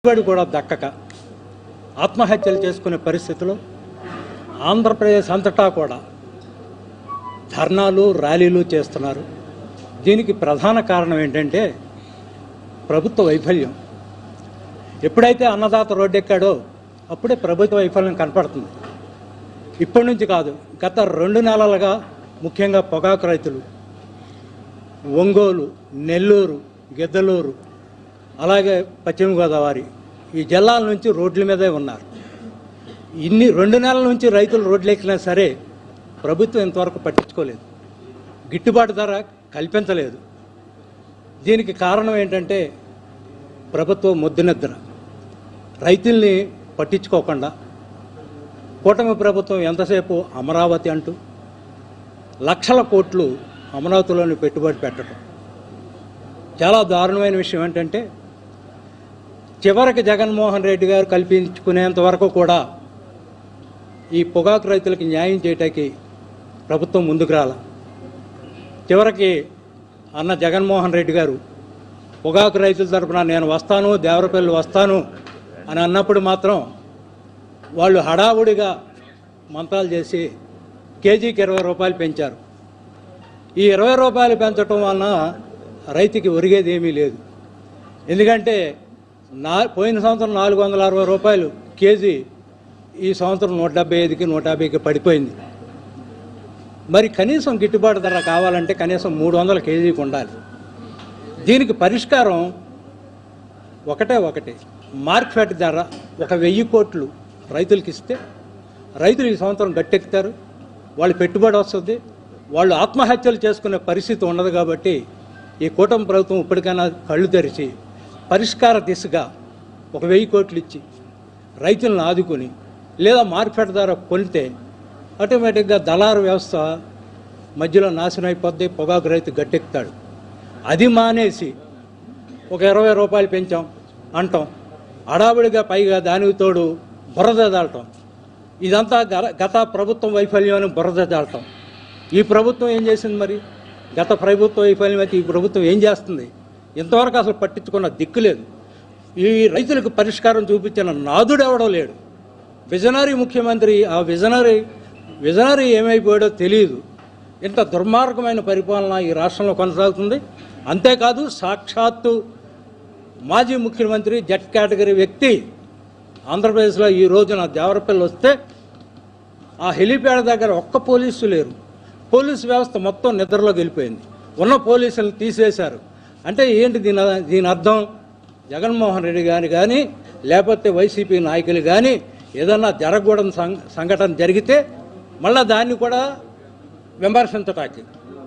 పెట్టుబడి కూడా దక్కక ఆత్మహత్యలు చేసుకునే పరిస్థితులు ఆంధ్రప్రదేశ్ అంతటా కూడా ధర్నాలు ర్యాలీలు చేస్తున్నారు. దీనికి ప్రధాన కారణం ఏంటంటే ప్రభుత్వ వైఫల్యం. ఎప్పుడైతే అన్నదాత రోడ్డెక్కాడో అప్పుడే ప్రభుత్వ వైఫల్యం కనపడుతుంది. ఇప్పటి నుంచి కాదు, గత 2 నెలలుగా ముఖ్యంగా పొగాకు రైతులు ఒంగోలు, నెల్లూరు, గిద్దలూరు, అలాగే పశ్చిమ గోదావరి ఈ జిల్లాల నుంచి రోడ్ల మీదే ఉన్నారు. 2 నెలల నుంచి రైతులు రోడ్లు ఎక్కినా సరే ప్రభుత్వం ఇంతవరకు పట్టించుకోలేదు, గిట్టుబాటు ధర కల్పించలేదు. దీనికి కారణం ఏంటంటే ప్రభుత్వం ముద్దునిద్ర, రైతుల్ని పట్టించుకోకుండా కూటమి ప్రభుత్వం ఎంతసేపు అమరావతి అంటూ లక్షల కోట్లు అమరావతిలోని పెట్టుబడి పెట్టడం. చాలా దారుణమైన విషయం ఏంటంటే చివరికి జగన్మోహన్ రెడ్డి గారు కల్పించుకునేంత వరకు కూడా ఈ పొగాకు రైతులకి న్యాయం చేయటానికి ప్రభుత్వం ముందుకు రాల. చివరికి అన్న జగన్మోహన్ రెడ్డి గారు పొగాకు రైతుల తరపున నేను వస్తాను, దేవరపల్లి వస్తాను అని అన్నప్పుడు మాత్రం వాళ్ళు హడావుడిగా మంత్రాలు చేసి కేజీకి 20 రూపాయలు పెంచారు. ఈ 20 రూపాయలు పెంచడం వలన రైతుకి ఒరిగేది ఏమీ లేదు. ఎందుకంటే పోయిన సంవత్సరం 460 రూపాయలు కేజీ, ఈ సంవత్సరం 175కి 150కి పడిపోయింది. మరి కనీసం గిట్టుబాటు ధర కావాలంటే కనీసం 300 కేజీకి ఉండాలి. దీనికి పరిష్కారం ఒకటే మార్కెట్ ధర 1000 కోట్లు రైతులకి ఇస్తే రైతులు ఈ సంవత్సరం గట్టెక్కుతారు, వాళ్ళు పెట్టుబడి వస్తుంది, వాళ్ళు ఆత్మహత్యలు చేసుకునే పరిస్థితి ఉండదు. కాబట్టి ఈ కూటమి ప్రభుత్వం ఇప్పటికైనా కళ్ళు తెరిచి పరిష్కార దిశగా 1000 కోట్లు ఇచ్చి రైతులను ఆదుకొని లేదా మార్కెట్ ధర కొలితే ఆటోమేటిక్గా దళారు వ్యవస్థ మధ్యలో నాశనం అయిపోద్ది, పొగాకు రైతు గట్టెక్కుతాడు. అది మానేసి ఒక 20 రూపాయలు పెంచాం అంటాం, హడావుడిగా పైగా దానికి తోడు బురద దాల్టం. ఇదంతా గత ప్రభుత్వం వైఫల్యం అని బురద దాల్టం. ఈ ప్రభుత్వం ఏం చేసింది? మరి గత ప్రభుత్వ వైఫల్యం అయితే ఈ ప్రభుత్వం ఏం చేస్తుంది? ఇంతవరకు అసలు పట్టించుకున్న దిక్కు లేదు. ఈ రైతులకు పరిష్కారం చూపించిన నాదుడు ఎవడో లేడు. విజనరీ ముఖ్యమంత్రి, ఆ విజనరీ ఏమైపోయాడో తెలియదు. ఇంత దుర్మార్గమైన పరిపాలన ఈ రాష్ట్రంలో కొనసాగుతుంది. అంతేకాదు సాక్షాత్తు మాజీ ముఖ్యమంత్రి జెడ్ కేటగిరీ వ్యక్తి ఆంధ్రప్రదేశ్లో ఈ రోజున దేవరపల్లి వస్తే ఆ హెలిప్యాడ్ దగ్గర ఒక్క పోలీసు లేరు. పోలీసు వ్యవస్థ మొత్తం నిద్రలోకి వెళ్ళిపోయింది. ఉన్న పోలీసులను తీసేశారు. అంటే ఏంటి దీని అర్థం? జగన్మోహన్ రెడ్డి గారు కానీ లేకపోతే వైసీపీ నాయకులు కానీ ఏదన్నా జరగకూడని సంఘటన జరిగితే మళ్ళీ దాన్ని కూడా విమర్శించటానికి